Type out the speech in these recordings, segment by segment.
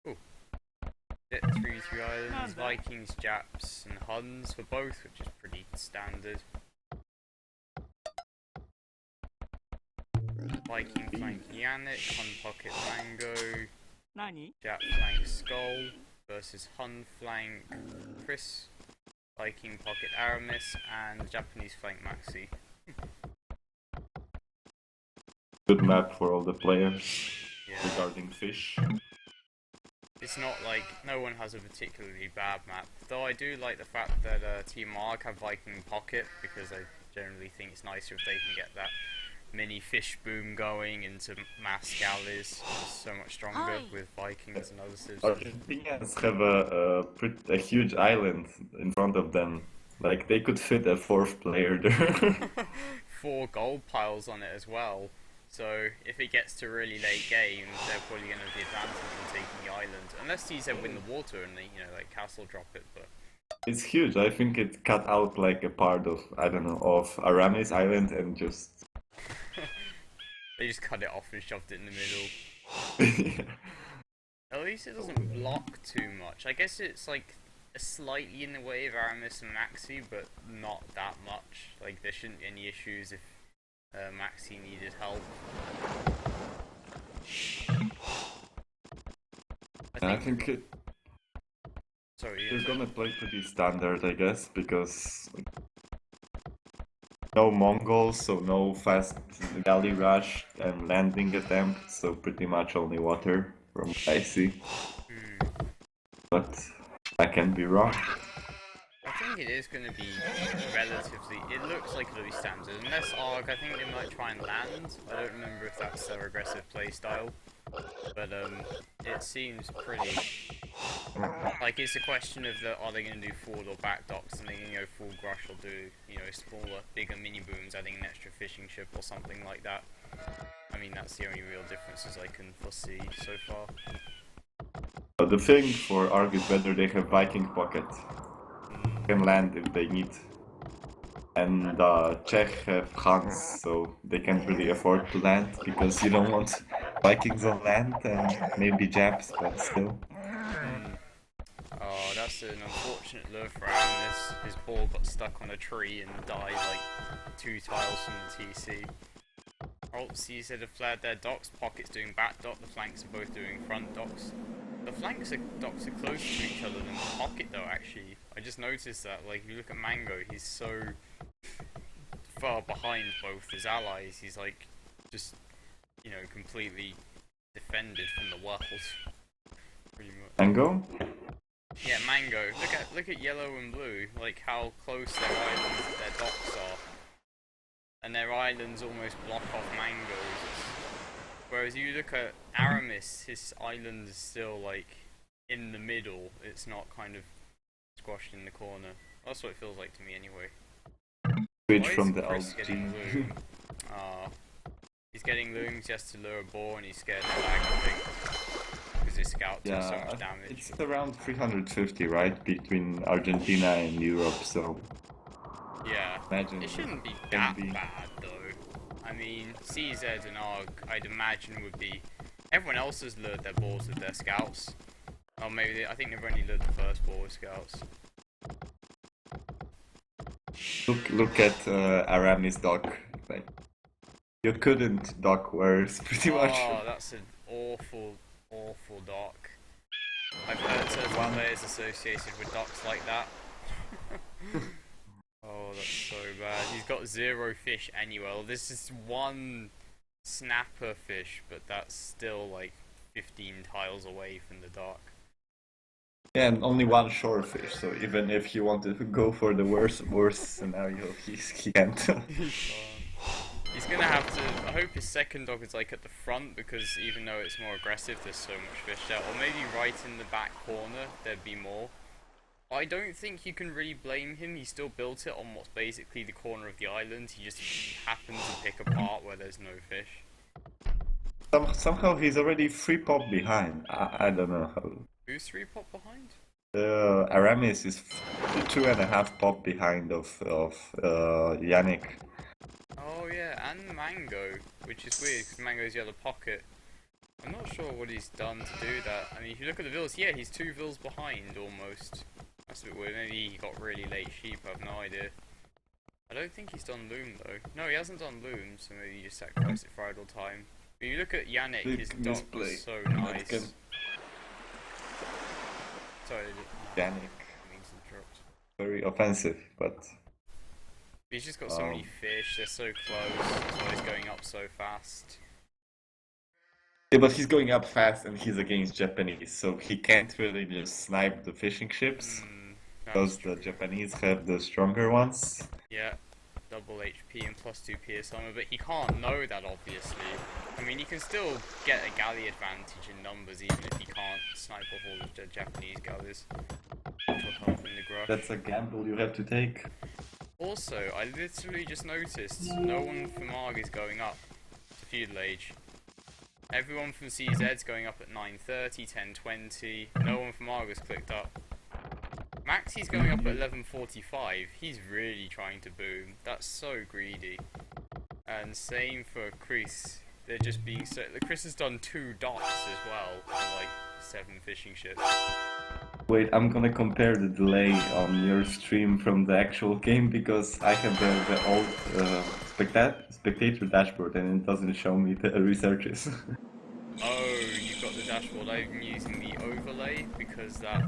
Ooh. Hit 3 islands, Vikings, Japs, and Huns for both, which is pretty standard. Viking flank Yannick, Hun pocket Mango, Jap flank Skull versus Hun flank Chris, Viking pocket Aramis, and Japanese flank Maxi. Good map for all the players Yeah. regarding fish. It's not like no one has a particularly bad map, though I do like the fact that Team Ark have Viking pocket because I generally think it's nicer if they can get that mini fish boom going into mass galleys. It's so much stronger with Vikings and other civs. Argentinians have a huge island in front of them. Like they could fit a fourth player there. 4 gold piles on it as well. So if it gets to really late game, they're probably going to have the advantage in taking the island. Unless these win the water and they, like castle drop it, but... It's huge. I think it cut out like a part of, I don't know, of Aramis Island and just... They just cut it off and shoved it in the middle. At least it doesn't block too much. I guess it's like slightly in the way of Aramis and Maxi, but not that much. Like there shouldn't be any issues if Maxi needed help. I think it... Sorry, They're gonna play pretty standard, I guess, because like, no Mongols, so no fast galley rush and landing attempt, so pretty much only water from what I see. But I can be wrong. I think it is going to be relatively... It looks like it'll be standard. Unless Arg, I think they might try and land. I don't remember if that's their aggressive playstyle. But it seems pretty... Like, it's a question of are they going to do forward or back docks, and they're going to go full grush or do, smaller, bigger mini booms, adding an extra fishing ship or something like that. I mean, that's the only real differences I can foresee so far. But the thing for Arg is whether they have Viking pocket. Can land if they need. And Czech have Hans, so they can't really afford to land because you don't want Vikings on land and maybe Japs, but still. Oh, that's an unfortunate lure for Aramis. His ball got stuck on a tree and died like 2 tiles from the TC. Altseas have flared their docks, Pocket's doing back dock, the flanks are both doing front docks. The docks are closer to each other than the Pocket though, actually. I just noticed that, like, if you look at Mango, he's so far behind both his allies, he's like, just, completely defended from the world. Pretty much. Mango? Yeah, Mango. Look at yellow and blue, like how close their docks are. And their islands almost block off Mango's. Whereas you look at Aramis, his island is still like in the middle. It's not kind of squashed in the corner. That's what it feels like to me anyway. Switch from the Chris getting loom? He's getting looms just to lure a boar and he's scared to lag, I think. Because his scouts do so much damage. It's around 350, right? Between Argentina and Europe, so... Yeah, imagine it shouldn't be that bad though. I mean, CZ and Arg, I'd imagine would be... Everyone else has lured their boars with their scouts. Or maybe, I think they've only lured the first boar with scouts. Look at Aramis dock. Like, you couldn't dock worse, pretty much. Oh, that's an awful, awful dock. I've heard certain players associated with docks like that. Oh, that's so bad. He's got 0 fish anywhere. This is 1 snapper fish, but that's still like 15 tiles away from the dock. Yeah, and only 1 shore fish, so even if you wanted to go for the worst scenario, he can't. He's gonna have to... I hope his second dock is like at the front, because even though it's more aggressive, there's so much fish there. Or maybe right in the back corner, there'd be more. I don't think you can really blame him. He still built it on what's basically the corner of the island. He just happened to pick a part where there's no fish. Somehow he's already 3 pop behind. I don't know how. Who's 3 pop behind? Aramis is 2.5 pop behind of Yannick. Oh yeah, and Mango, which is weird because Mango's yellow pocket. I'm not sure what he's done to do that. I mean, if you look at the vills, yeah, he's 2 vills behind almost. That's a bit weird. Maybe he got really late sheep, I have no idea. I don't think he's done loom though. No, he hasn't done loom, so maybe he just sacrificed it for idle time. But you look at Yannick, his dock was so nice. Sorry, Yannick. I mean to interrupt. Very offensive, but... He's just got so many fish, they're so close, that's why he's going up so fast. Yeah, but he's going up fast and he's against Japanese, so he can't really just snipe the fishing ships. Because the Japanese have the stronger ones. Yeah, double HP and plus 2 PS armor, but he can't know that obviously. I mean, he can still get a galley advantage in numbers even if he can't snipe off all the Japanese galleys. Which will help in the grush. That's a gamble you have to take. Also, I literally just noticed no one from ARG is going up to feudal age. Everyone from CZ's going up at 9:30, 10:20. No one from ARG has clicked up. Maxie's going up at 11:45. He's really trying to boom. That's so greedy. And same for Chris. They're just being so. Chris has done 2 docks as well on like 7 fishing ships. Wait, I'm gonna compare the delay on your stream from the actual game because I have the old spectator dashboard and it doesn't show me the researches. Oh, you've got the dashboard. I'm using the overlay because that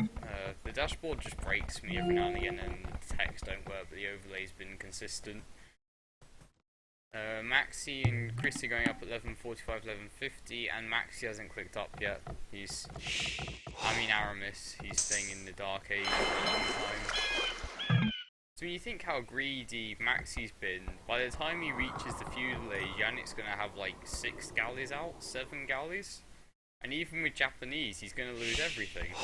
the dashboard just breaks me every now and again and the text don't work, but the overlay's been consistent. Maxi and Chris are going up at 11:45, 11:50, and Maxi hasn't clicked up yet. Aramis, he's staying in the Dark Age for a long time. So when you think how greedy Maxi's been, by the time he reaches the feudal age, Yannick's gonna have like 6 galleys out, 7 galleys. And even with Japanese, he's gonna lose everything.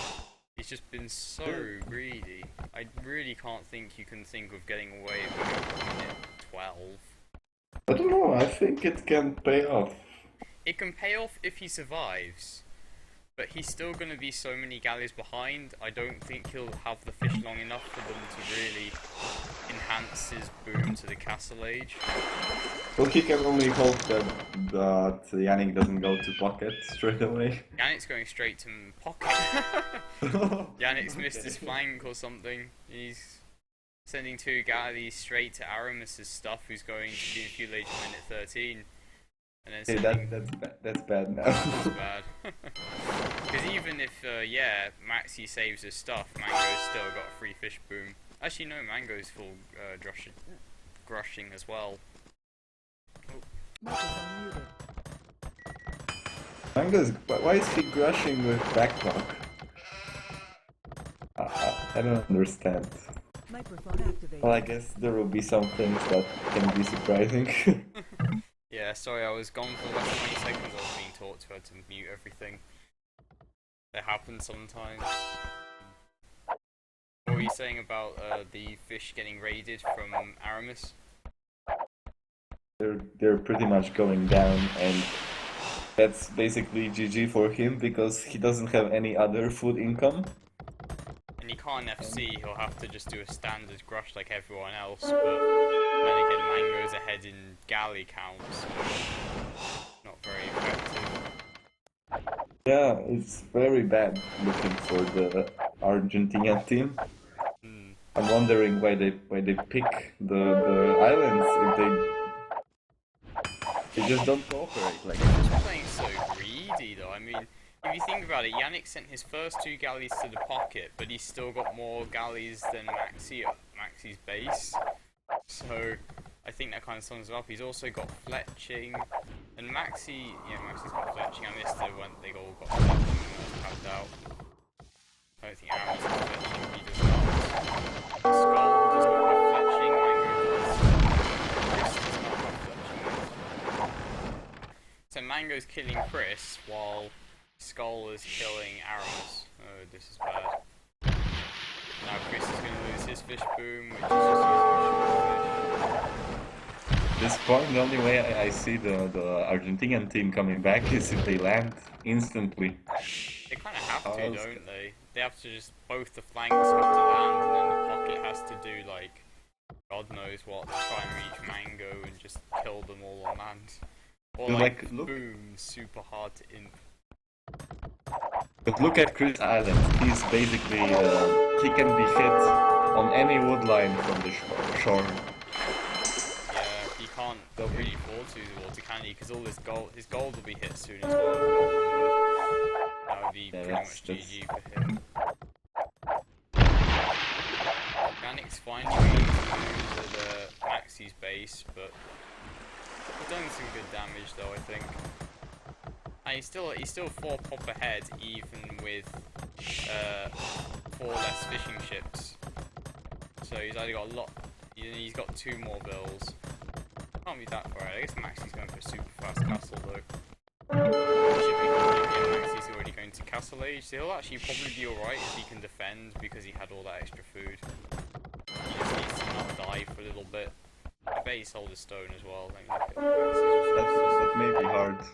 He's just been so greedy. I really can't think you can think of getting away with minute 12. I don't know, I think it can pay off. It can pay off if he survives, but he's still going to be so many galleys behind. I don't think he'll have the fish long enough for them to really enhance his boom to the castle age. Well, he can only hope that Yannick doesn't go to pocket straight away. Yannick's going straight to pocket. Yannick's missed his flank or something. He's sending 2 galleys straight to Aramis's stuff, who's going to be in feudal age at minute 13. And then sending... that's bad now. That's bad. Because even if, Maxi saves his stuff, Mango's still got a free fish boom. Actually, no, Mango's full grushing as well. Oh. Mango's... Why is he grushing with backlock? I don't understand. Well, I guess there will be some things that can be surprising. Yeah, sorry, I was gone for less than 20 seconds. I was being taught to mute everything. That happens sometimes. What were you saying about the fish getting raided from Aramis? They're pretty much going down, and that's basically GG for him because he doesn't have any other food income. And he can't FC, he'll have to just do a standard grush like everyone else, but then again Mango's ahead in galley counts, so not very effective. Yeah, it's very bad looking for the Argentinian team. I'm wondering why they pick the islands if they just don't cooperate like that. They're just playing so greedy though, I mean, if you think about it, Yannick sent his first 2 galleys to the pocket, but he's still got more galleys than Maxi at Maxi's base. So, I think that kind of sums it up. He's also got fletching, and Maxi's got fletching. I missed it when they all got fletching and that's tapped out. I don't think Aramis has fletching, he does not. Skull does not have fletching, Mango does. Chris does not have fletching. So Mango's killing Chris, while Skull is killing Aramis. Oh, this is bad. Now Chris is going to lose his fish boom, which is just using fish. At this point, the only way I see the Argentinian team coming back is if they land instantly. They kind of have to, don't they? They have to just, both the flanks have to land, and then the pocket has to do, like, God knows what, to try and reach Mango and just kill them all on land. Or, like boom super hard to imp. But look at Chris Island. He's basically he can be hit on any wood line from the shore. Yeah, he can't really fall to the water, can he? Because all his gold will be hit soon as well. That would be pretty much GG for him. Yannick's finally going to lose at Maxi's base, but he's done some good damage though, I think. And he's still 4 pop ahead, even with 4 less fishing ships. So he's only got a lot. He's got 2 more bills. Can't be that far. I guess Maxi's going for a super fast castle though. Maxi's already going to castle age, so he'll actually probably be alright if he can defend because he had all that extra food. He just needs to not die for a little bit. I bet he sold his stone as well. That may be hard.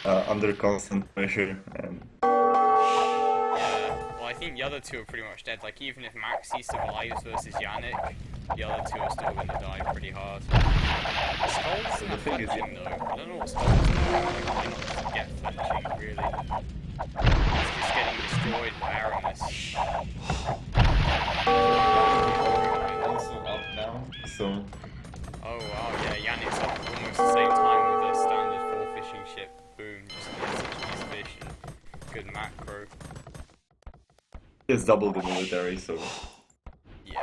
Under constant pressure. Yeah, well I think the other 2 are pretty much dead. Like even if Maxi survives versus Yannick, the other 2 are still going to die pretty hard. Skull's in the fletching though. I don't know what Skull's doing. Like, why not just get fletching really? It's just getting destroyed by Aramis. Also up now, so. Oh wow, yeah, Yannick's up almost the same time with a standard 4 fishing ship. Boom, just gets such a nice fish and good macro. He has doubled the military, so. Yeah,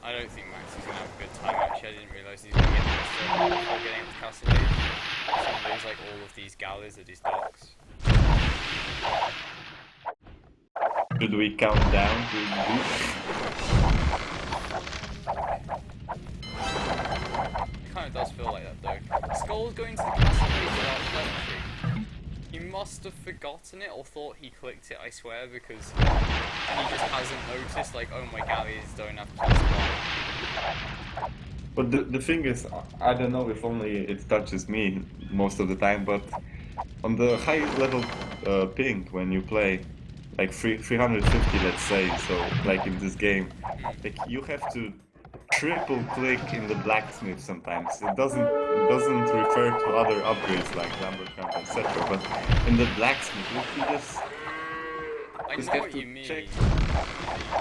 I don't think Max is going to have a good time actually. I didn't realise he's going to get this before getting to Castle Age. He's going to lose like all of these galleys at his docks. Should we count down to the It kind of does feel like that though. Skull's going to the Castle Age without fletching. He must have forgotten it or thought he clicked it, I swear, because he just hasn't noticed, like, oh my galleys don't have +1. But the thing is, I don't know if only it touches me most of the time, but on the high level ping when you play, like 350 let's say, so like in this game, like you have to triple click in the blacksmith sometimes. It doesn't refer to other upgrades like lumber camp, etc. But in the blacksmith, you just I know what you mean. Check.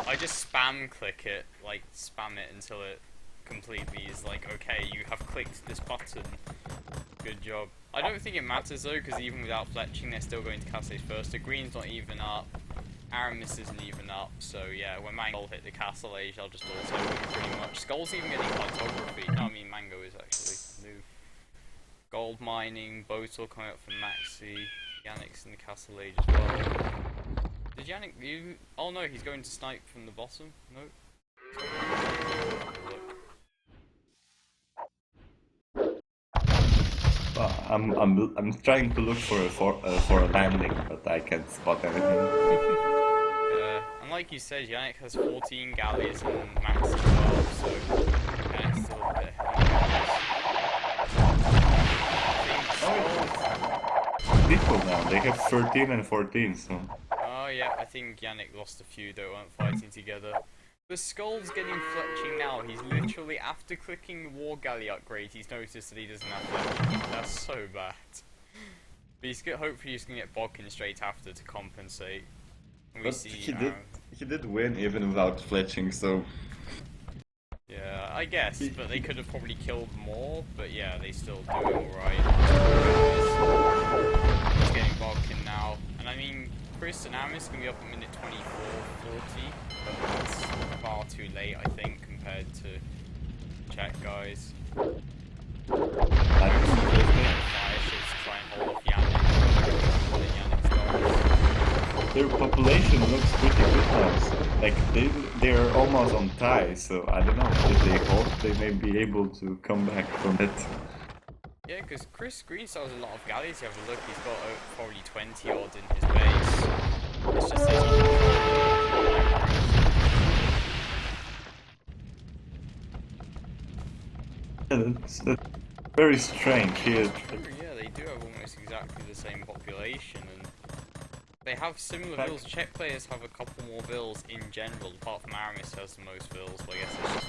I just spam click it, like spam it until it completely is like, okay, you have clicked this button. Good job. I don't think it matters though, because even without fletching, they're still going to castle age first. The green's not even up. Aramis isn't even up, so yeah, when Mango hit the castle age, I'll just auto him pretty much. Skull's even getting cartography. No, I mean Mango is actually new. Gold mining, Botal coming up from Maxi, Yannick's in the castle age as well. Did Yannick oh no, he's going to snipe from the bottom? No? I'm trying to look for a landing, but I can't spot anything. And like you said, Yannick has 14 galleys and Max 12, so Yannick's still a bit Equal now, they have 13 and 14, so. Oh yeah, I think Yannick lost a few that weren't fighting together. The Skull's getting fletching now. He's literally, after clicking the War Galley upgrade, he's noticed that he doesn't have fletching. That's so bad. But hopefully he's going to get Bodkin straight after to compensate. But he did win even without fletching, so. Yeah, I guess, but they could have probably killed more, but yeah, they still do alright. He's getting Bodkin now. And I mean, Chris and Aramis can be up in minute 24, 40, but that's far too late, I think, compared to Czech guys. Fire ships try and hold off Yannick's guys. Their population looks pretty good now, so like they're almost on tie, so I don't know, if they hold, they may be able to come back from it. Yeah, because Chris Green still has a lot of galleys. You have a look, he's got probably 20 odd in his base. It's just that That's very strange. yeah, they do have almost exactly the same population, and they have similar vills. Czech players have a couple more vills in general, apart from Aramis has the most vills, but I guess it's just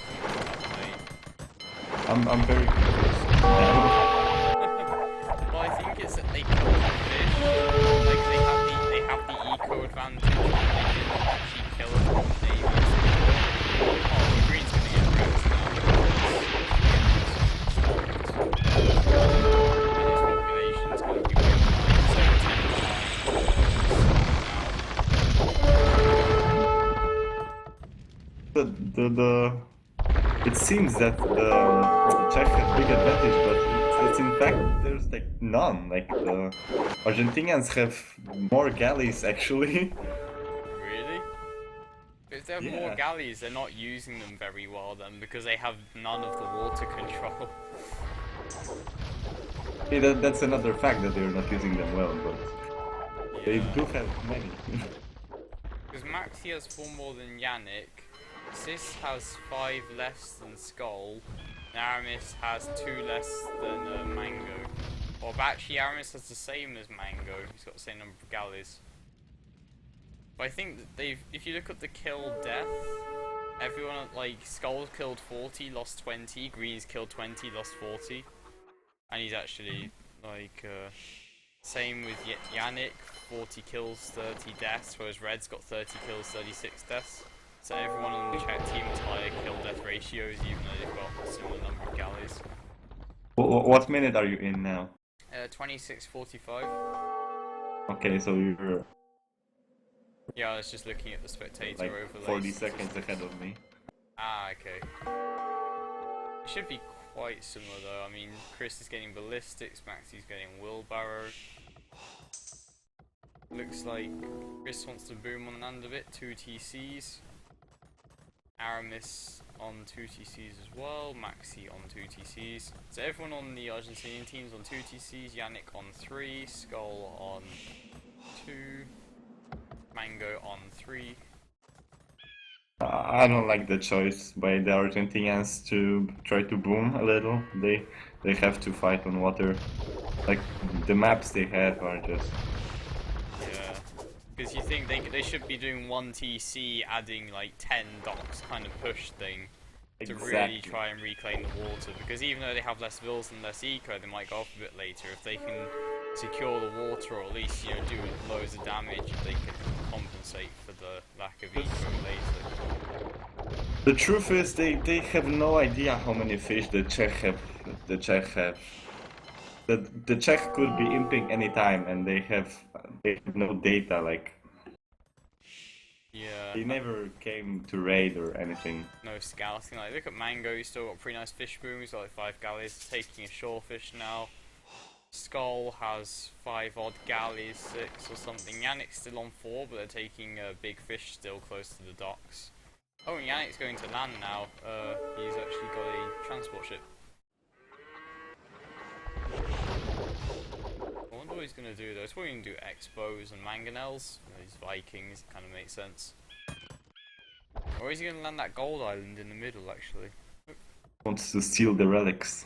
I'm very confused. Well, I think it's that they kill the fish, like they eco advantage. They didn't actually kill us from Navy. Oh, the green's gonna get wrecked now. And his population's gonna be way behind. So 10 now. It seems that the Czech have big advantage, but it's in fact there's like none. Like the Argentinians have more galleys actually. Really? If they have more galleys, they're not using them very well then, because they have none of the water control. Yeah, that's another fact that they're not using them well, but they do have many. Because Maxi has 4 more than Yannick, Sis has 5 less than Skull, and Aramis has 2 less than Mango. Or actually Aramis has the same as Mango, he's got the same number of galleys. But I think that if you look at the kill death, everyone, like, Skull killed 40, lost 20, Green's killed 20, lost 40. And he's actually, like, same with Yannick, 40 kills, 30 deaths, whereas Red's got 30 kills, 36 deaths. So everyone on the Czech team has higher kill-death ratios, even though they've got a similar number of galleys. What minute are you in now? 26:45. Okay, so you're... Yeah, I was just looking at the spectator like overlay. 40 seconds ahead of me. Ah, okay. It should be quite similar though. I mean, Chris is getting ballistics, Maxi's getting wheelbarrow. Looks like Chris wants to boom on land a bit, 2 TCs. Aramis on 2 TCs as well, Maxi on 2 TCs. So everyone on the Argentinian team's on 2 TCs, Yannick on 3, Skull on 2, Mango on 3. I don't like the choice by the Argentinians to try to boom a little. They have to fight on water. Like the maps they have are just... Yeah, because you think they should be doing 1 TC, adding like 10 docks kind of push thing to really try and reclaim the water. Because even though they have less vills and less eco, they might go off a bit later. If they can secure the water, or at least, you know, do loads of damage, if they can compensate for the lack of eco later. The truth is, they have no idea how many fish the Czech have. The Czech could be imping anytime, and they have no data. Like, yeah, they never came to raid or anything. No scouting. Like, look at Mango. He's still got a pretty nice fish boom. He's got like 5 galleys, taking a shorefish now. Skull has 5 odd galleys, 6 or something. Yannick's still on 4, but they're taking a big fish still close to the docks. Oh, and Yannick's going to land now. He's actually got a transport ship. I wonder what he's going to do though. He's probably going to do Expos and Mangonels. These Vikings, kind of makes sense. Or is he going to land that gold island in the middle actually? Wants to steal the relics.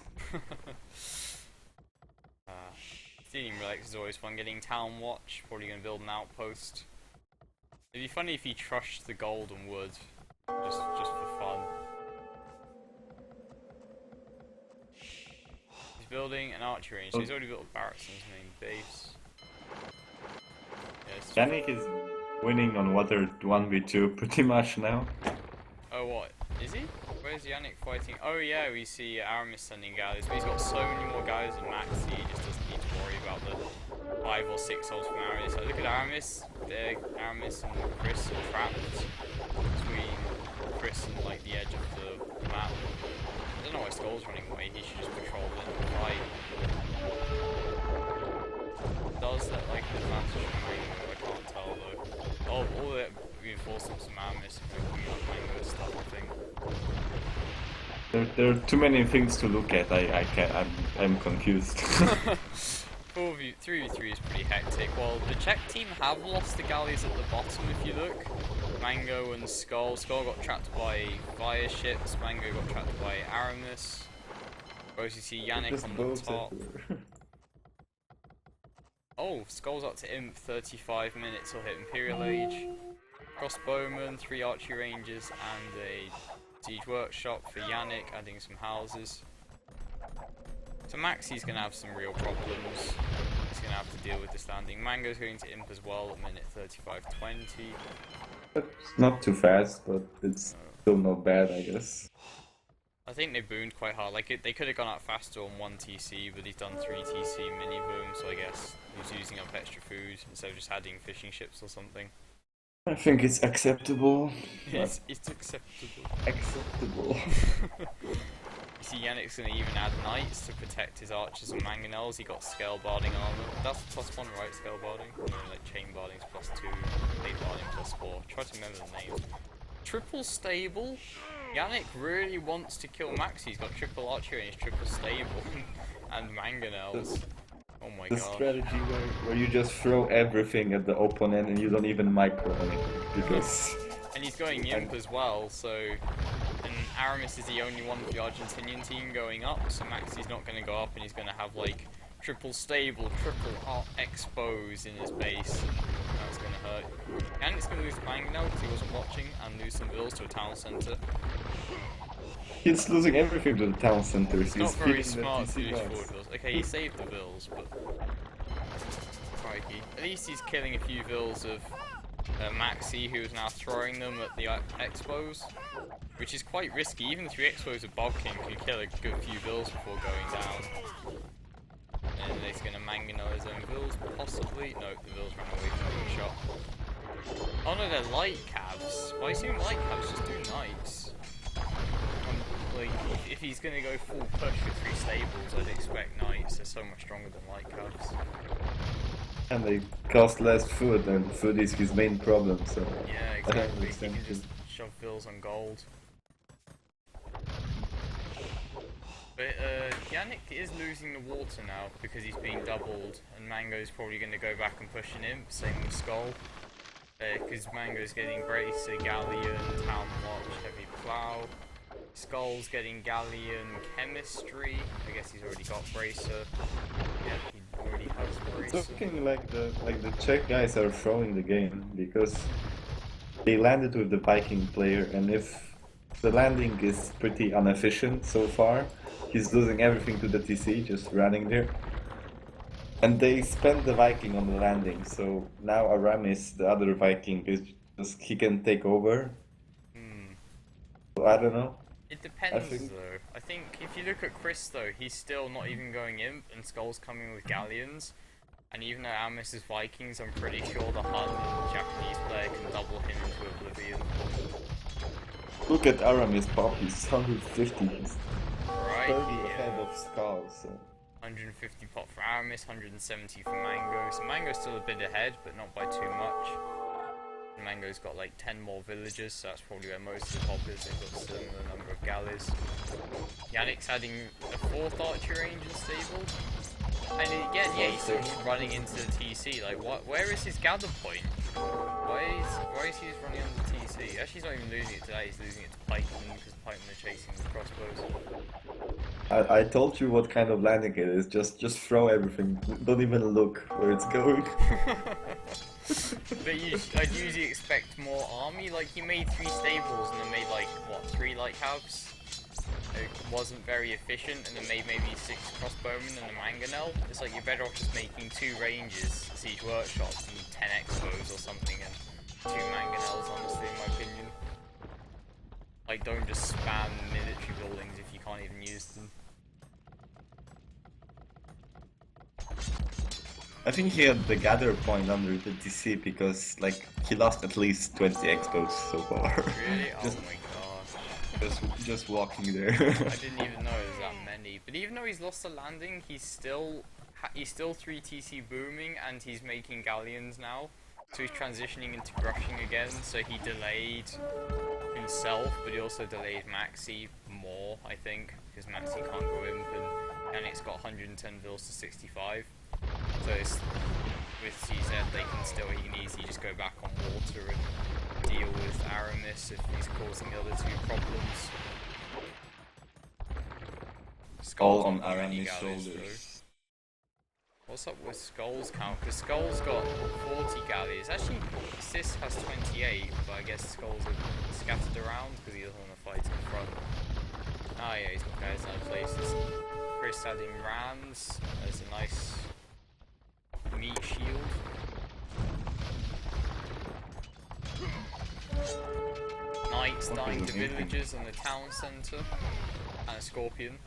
Stealing relics is always fun. Getting Town Watch, probably going to build an outpost. It'd be funny if he trushed the gold and wood, just for fun. He's building an archery range, so he's already built barracks in his main base. Yeah, Yannick is winning on water 1v2 pretty much now. Oh, what? Is he? Where's Yannick fighting? Oh yeah, we see Aramis sending galleys, but he's got so many more galleys than Maxi, he just doesn't need to worry about the 5 or 6 odds from Aramis. So look at Aramis, there, Aramis and Chris are trapped between Chris and like the edge of the map. I don't know why Skull's running away, he should just patrol in and fight. Does that like an advantage from Mango? I can't tell though. Oh, all the reinforcements from Aramis are coming up Mango stuff, I think. There are too many things to look at. I'm confused. 3v3 is pretty hectic. Well, the Czech team have lost the galleys at the bottom if you look. Mango and Skull. Skull got trapped by fire ships. Mango got trapped by Aramis. Whereas you see Yannick on the top. Oh, Skull's up to Imp, 35 minutes, he'll hit Imperial Age. Crossbowman, 3 archery ranges, and a siege workshop for Yannick, adding some houses. So Maxi's gonna have some real problems. Yannick's going to have to deal with this landing. Mango's going to imp as well at minute 35:20. It's not too fast, but it's still not bad, I guess. I think they boomed quite hard. Like they could have gone out faster on 1 TC, but he's done 3 TC mini boom, so I guess he's using up extra food instead of just adding fishing ships or something. I think it's acceptable. It's acceptable. Acceptable. You see Yannick's going to even add knights to protect his archers and mangonels. He got scale barding armor. That's +1, right? Scale barding? No, like chain barding's +2, blade barding +4. Try to remember the names. Triple stable? Yannick really wants to kill Max. He's got triple archery and he's triple stable and mangonels. Oh my god. The strategy where you just throw everything at the opponent and you don't even micro anything because... And he's going imp as well, so... And Aramis is the only one of the Argentinian team going up, so Maxi's not going to go up and he's going to have like triple stable, triple expose in his base. That's going to hurt. And it's going to lose Mangonel because he wasn't watching and lose some vills to a town centre. He's losing everything to the town center. It's not very smart to lose forward vills. Okay, he saved the vills, but... Crikey. At least he's killing a few vills of Maxi, who is now throwing them at the expos, which is quite risky. Even the 3 expos of Bob King can kill a good few vills before going down. And he's going to mangonel his own vills, possibly. No, the vills ran away from being shot. Oh no, they're light cabs. Well, I assume light cabs just do knights. Like, if he's going to go full push with 3 stables, I'd expect knights. They're so much stronger than light cabs. And they cost less food, and food is his main problem, so... Yeah, exactly. He can just shove vills on gold. But Yannick is losing the water now because he's being doubled, and Mango's probably going to go back and push an imp, same with Skull. Because Mango's getting Bracer, Galleon, Town Watch, Heavy Plough. Skull's getting Galleon, Chemistry. I guess he's already got Bracer. Yeah, he already has Bracer. It's looking like the Czech guys are throwing the game, because they landed with the Viking player, and if the landing is pretty inefficient so far, he's losing everything to the TC, just running there. And they spent the Viking on the landing, so now Aramis, the other Viking, is just, he can take over. So I don't know. It depends though. I think if you look at Chris though, he's still not even going imp, and Skull's coming with Galleons. And even though Aramis is Vikings, I'm pretty sure the Hun Japanese player can double him into oblivion. Look at Aramis pop, he's 150. He's right, 30 ahead of Skull, so... 150 pot for Aramis, 170 for Mango. So Mango's still a bit ahead, but not by too much. And Mango's got like 10 more villagers, so that's probably where most of the pop is. They've got a similar number of galleys. Yannick's adding a 4th archer range in stable. And again, yeah, he's still just running into the TC. Like, where is his gather point? Why is he just running on the TC? Actually, he's not even losing it today, he's losing it to Pikemen, because Pikemen are chasing the crossbows. I told you what kind of landing it is, just throw everything, don't even look where it's going. But I'd usually expect more army, like he made 3 stables and then made like, what, 3 light cabs? It wasn't very efficient, and then made maybe 6 crossbowmen and a mangonel. It's like you're better off just making 2 ranges, siege workshops, and 10 expos or something, and 2 mangonels, honestly, in my opinion. Like, don't just spam military buildings if you can't even use them. I think he had the gather point under the TC because, like, he lost at least 20 expos so far. Really? Oh my gosh. Just walking there. I didn't even know there was that many. But even though he's lost the landing, he's still 3 TC booming, and he's making galleons now. So he's transitioning into grushing again, so he delayed himself, but he also delayed Maxi more, I think, because Maxi can't go imp, and Yannick's got 110 vills to 65. So it's, with CZ, he can easily just go back on water and deal with Aramis if he's causing the other 2 problems. Skull on Aramis' shoulders. What's up with Skull's count? Because Skull's got 40 galleys. Actually, Sis has 28, but I guess Skulls are scattered around because he doesn't want to fight in front. Ah yeah, he's got guys in other places. Chris adding Rams as a nice Knights What dying is to it? villagers and the town centre. And a scorpion.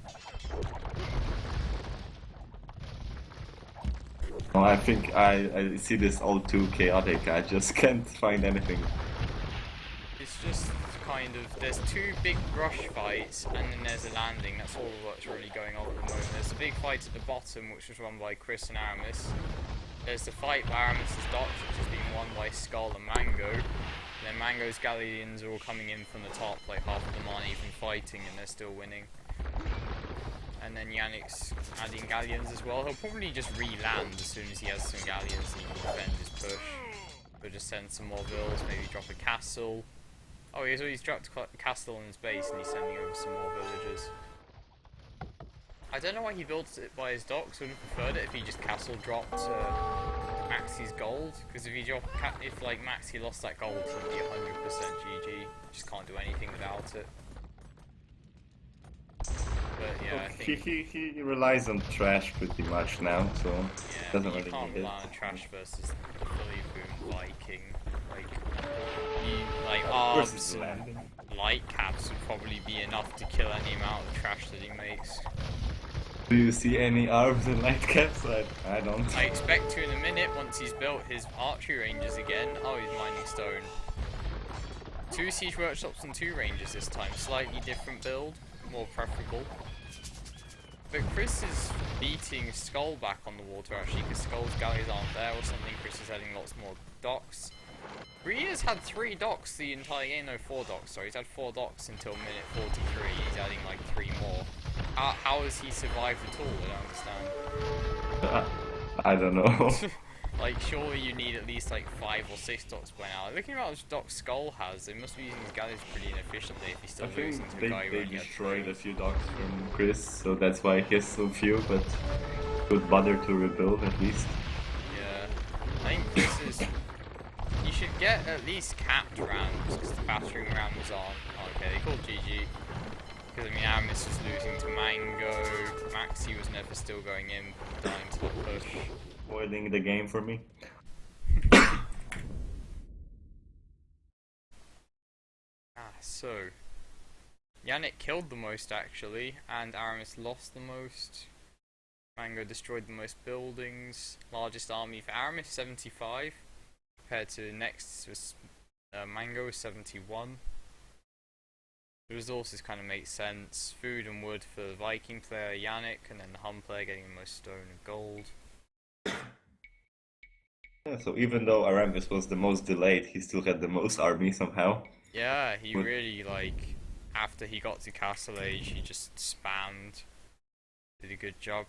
Well, I think I see this all too chaotic. I just can't find anything. It's just kind of, there's two big rush fights and then there's a landing. That's all that's really going on at the moment. There's a big fight at the bottom which was won by Chris and Aramis. There's the fight by Aramis' docks which has been won by Skull and Mango. And then Mango's galleons are all coming in from the top, like half of them aren't even fighting and they're still winning. And then Yannick's adding galleons as well. He'll probably just re-land as soon as he has some galleons and he can defend his push. He'll just send some more vills, maybe drop a castle. Oh, he's dropped a castle on his base and he's sending over some more villagers. I don't know why he built it by his docks. Would have preferred it if he just castle dropped Maxi's gold. Because if he dropped, if like Maxi lost that gold, he'd be 100% GG. Just can't do anything without it. But yeah, I think He relies on trash pretty much now, so yeah, doesn't you really can't need it. rely on trash versus the fully boom Viking. Like Versus arbs the and landing. light caps would probably be enough to kill any amount of trash that he makes. Do you see any arms and light caps? I don't. I expect to in a minute once he's built his archery ranges again. Oh, he's mining stone. 2 siege workshops and 2 ranges this time. Slightly different build, more preferable. But Chris is beating Skull back on the water actually, because Skull's galleys aren't there or something. Chris is adding lots more docks. Rgeadn's had 3 docks the entire game, no 4 docks, sorry. He's had 4 docks until minute 43, he's adding like 3 more. How has he survived at all? I don't understand. I don't know. Like, surely you need at least like 5 or 6 docks by now. Looking at how much docks Skull has, they must be using his galleys pretty inefficiently if he's still I losing think to a guy who they only had destroyed 3. a few docks from Chris, so that's why he has so few, but would bother to rebuild at least. Yeah, I think this is. You should get at least capped rams because the battering rams aren't. Oh, okay, they called GG. Because I mean, Aramis was losing to Mango, Maxi was never still going in, dying to the push. Spoiling the game for me. So Yannick killed the most actually, and Aramis lost the most. Mango destroyed the most buildings. Largest army for Aramis 75, compared to next was Mango 71. The resources kind of make sense. Food and wood for the Viking player Yannick, and then the Hun player getting the most stone and gold. Yeah, so even though Aramis was the most delayed, he still had the most army somehow. Yeah, he really, like, after he got to Castle Age, he just spammed. Did a good job.